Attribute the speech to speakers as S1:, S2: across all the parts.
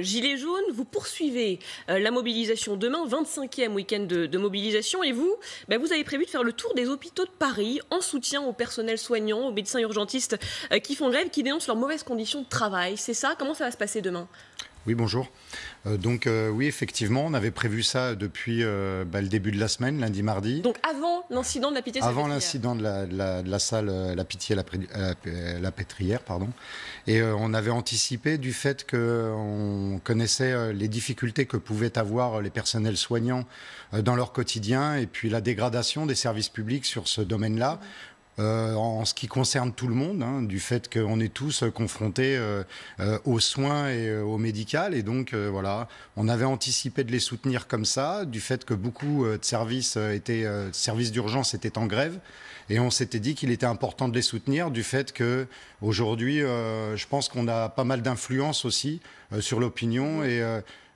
S1: Gilets jaunes, vous poursuivez la mobilisation demain, 25e week-end de mobilisation, et vous avez prévu de faire le tour des hôpitaux de Paris en soutien au personnel soignant, aux médecins urgentistes qui font grève, qui dénoncent leurs mauvaises conditions de travail. C'est ça? Comment ça va se passer demain?
S2: Oui, bonjour. Oui, effectivement, on avait prévu ça depuis le début de la semaine, lundi, mardi.
S1: Donc avant l'incident de la Pitié-Salpêtrière.
S2: Avant l'incident de la salle La Pitié-La Pétrière, pardon. Et on avait anticipé du fait qu'on connaissait les difficultés que pouvaient avoir les personnels soignants dans leur quotidien et puis la dégradation des services publics sur ce domaine-là. En ce qui concerne tout le monde, du fait qu'on est tous confrontés aux soins et au médical. Et donc, voilà, on avait anticipé de les soutenir comme ça, du fait que beaucoup de services d'urgence étaient en grève. Et on s'était dit qu'il était important de les soutenir, du fait qu'aujourd'hui, je pense qu'on a pas mal d'influence aussi sur l'opinion. Et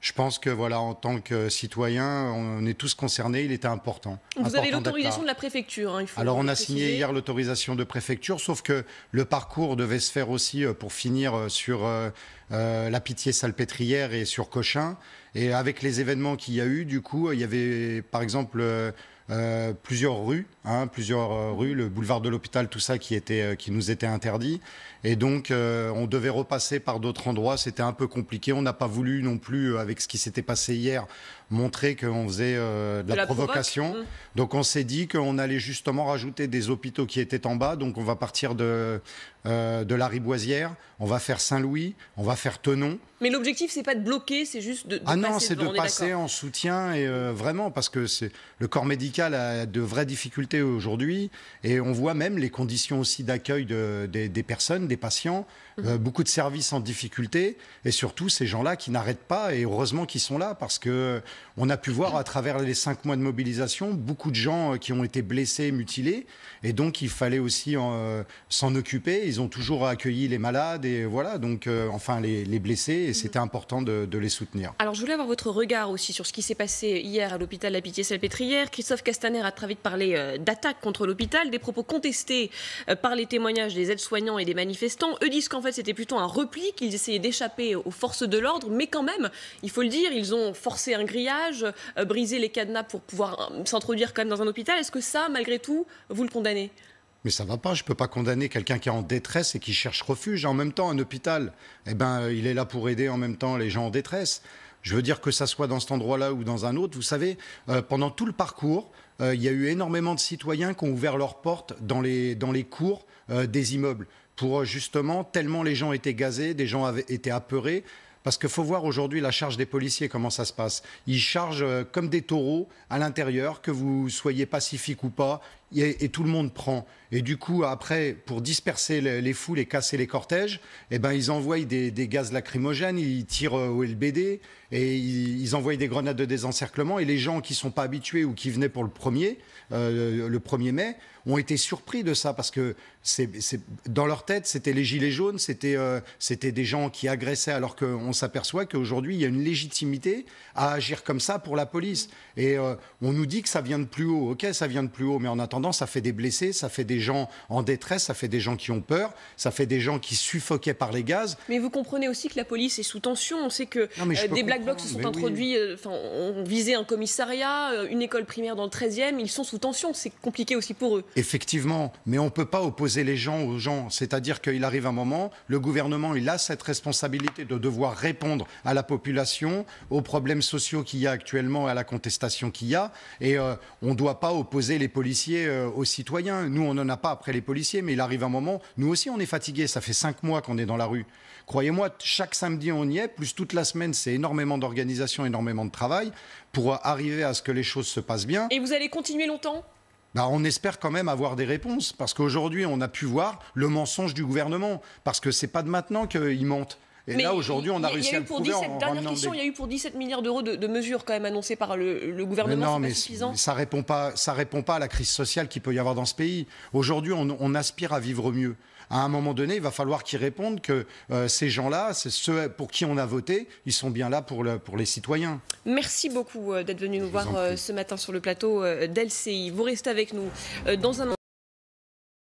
S2: je pense que voilà, en tant que citoyen, on est tous concernés, il était important.
S1: Vous avez l'autorisation de la préfecture.
S2: Alors on a signé hier l'autorisation de préfecture, sauf que le parcours devait se faire aussi pour finir sur La Pitié-Salpêtrière et sur Cochin. Et avec les événements qu'il y a eu, du coup, il y avait par exemple plusieurs rues, le boulevard de l'Hôpital, tout ça qui nous était interdit. Et donc, on devait repasser par d'autres endroits. C'était un peu compliqué. On n'a pas voulu non plus, avec ce qui s'était passé hier, montrer qu'on faisait de la provocation. Donc, on s'est dit qu'on allait justement rajouter des hôpitaux qui étaient en bas. Donc, on va partir de la Riboisière, on va faire Saint-Louis, on va faire Thonon.
S1: Mais l'objectif, c'est pas de bloquer, c'est juste de
S2: passer. Ah non, c'est de passer en soutien, et vraiment, parce que le corps médical a de vraies difficultés aujourd'hui. Et on voit même les conditions aussi d'accueil des personnes, des patients, beaucoup de services en difficulté, et surtout ces gens-là qui n'arrêtent pas, et heureusement qu'ils sont là, parce qu'on a pu voir à travers les 5 mois de mobilisation, beaucoup de gens qui ont été blessés, mutilés, et donc il fallait aussi s'en occuper. Ils ont toujours accueilli les malades, et voilà, donc les blessés, et c'était important de les soutenir.
S1: Alors je voulais avoir votre regard aussi sur ce qui s'est passé hier à l'hôpital La Pitié-Salpêtrière. Christophe Castaner a très vite parlé d'attaque contre l'hôpital, des propos contestés par les témoignages des aides-soignants et des manifestants. Eux disent qu'en fait c'était plutôt un repli, qu'ils essayaient d'échapper aux forces de l'ordre, mais quand même, il faut le dire, ils ont forcé un grillage, brisé les cadenas pour pouvoir s'introduire quand même dans un hôpital. Est-ce que ça, malgré tout, vous le condamnez ?
S2: Mais ça va pas, je peux pas condamner quelqu'un qui est en détresse et qui cherche refuge. En même temps, un hôpital, il est là pour aider en même temps les gens en détresse. Je veux dire que ça soit dans cet endroit-là ou dans un autre. Vous savez, pendant tout le parcours, il y a eu énormément de citoyens qui ont ouvert leurs portes dans les cours des immeubles pour justement, tellement les gens étaient gazés, des gens avaient été apeurés. Parce qu'il faut voir aujourd'hui la charge des policiers, comment ça se passe. Ils chargent comme des taureaux à l'intérieur, que vous soyez pacifique ou pas, et tout le monde prend. Et du coup, après, pour disperser les foules et casser les cortèges, ils envoient des gaz lacrymogènes, ils tirent au LBD, et ils envoient des grenades de désencerclement. Et les gens qui ne sont pas habitués ou qui venaient pour le 1er mai, ont été surpris de ça, parce que dans leur tête, c'était les gilets jaunes, c'était des gens qui agressaient, alors qu'on s'aperçoit qu'aujourd'hui, il y a une légitimité à agir comme ça pour la police. Et on nous dit que ça vient de plus haut. Ok, ça vient de plus haut, mais en attendant, ça fait des blessés, ça fait des gens en détresse, ça fait des gens qui ont peur, ça fait des gens qui suffoquaient par les gaz.
S1: Mais vous comprenez aussi que la police est sous tension. On sait que des black blocs se sont introduits, ont visé un commissariat, une école primaire dans le 13e. Ils sont sous tension. C'est compliqué aussi pour eux.
S2: Effectivement, mais on ne peut pas opposer les gens aux gens. C'est-à-dire qu'il arrive un moment, le gouvernement, il a cette responsabilité de devoir répondre à la population, aux problèmes sociaux qu'il y a actuellement, à la contestation qu'il y a. Et on ne doit pas opposer les policiers aux citoyens. Nous, on n'en a pas après les policiers, mais il arrive un moment, nous aussi, on est fatigués. Ça fait 5 mois qu'on est dans la rue. Croyez-moi, chaque samedi, on y est, plus toute la semaine, c'est énormément d'organisation, énormément de travail pour arriver à ce que les choses se passent bien.
S1: Et vous allez continuer longtemps ?
S2: On espère quand même avoir des réponses, parce qu'aujourd'hui, on a pu voir le mensonge du gouvernement, parce que ce n'est pas de maintenant qu'il mente. Et là, aujourd'hui, on a réussi à le prouver.
S1: Dernière question, il y a eu pour 17 milliards d'euros de mesures quand même annoncées par le gouvernement.
S2: Mais
S1: suffisant.
S2: Ça répond pas à la crise sociale qu'il peut y avoir dans ce pays. Aujourd'hui, on aspire à vivre mieux. À un moment donné, il va falloir qu'ils répondent que ces gens-là, c'est ceux pour qui on a voté, ils sont bien là pour les citoyens.
S1: Merci beaucoup d'être venu nous voir ce matin sur le plateau d'LCI. Vous restez avec nous dans un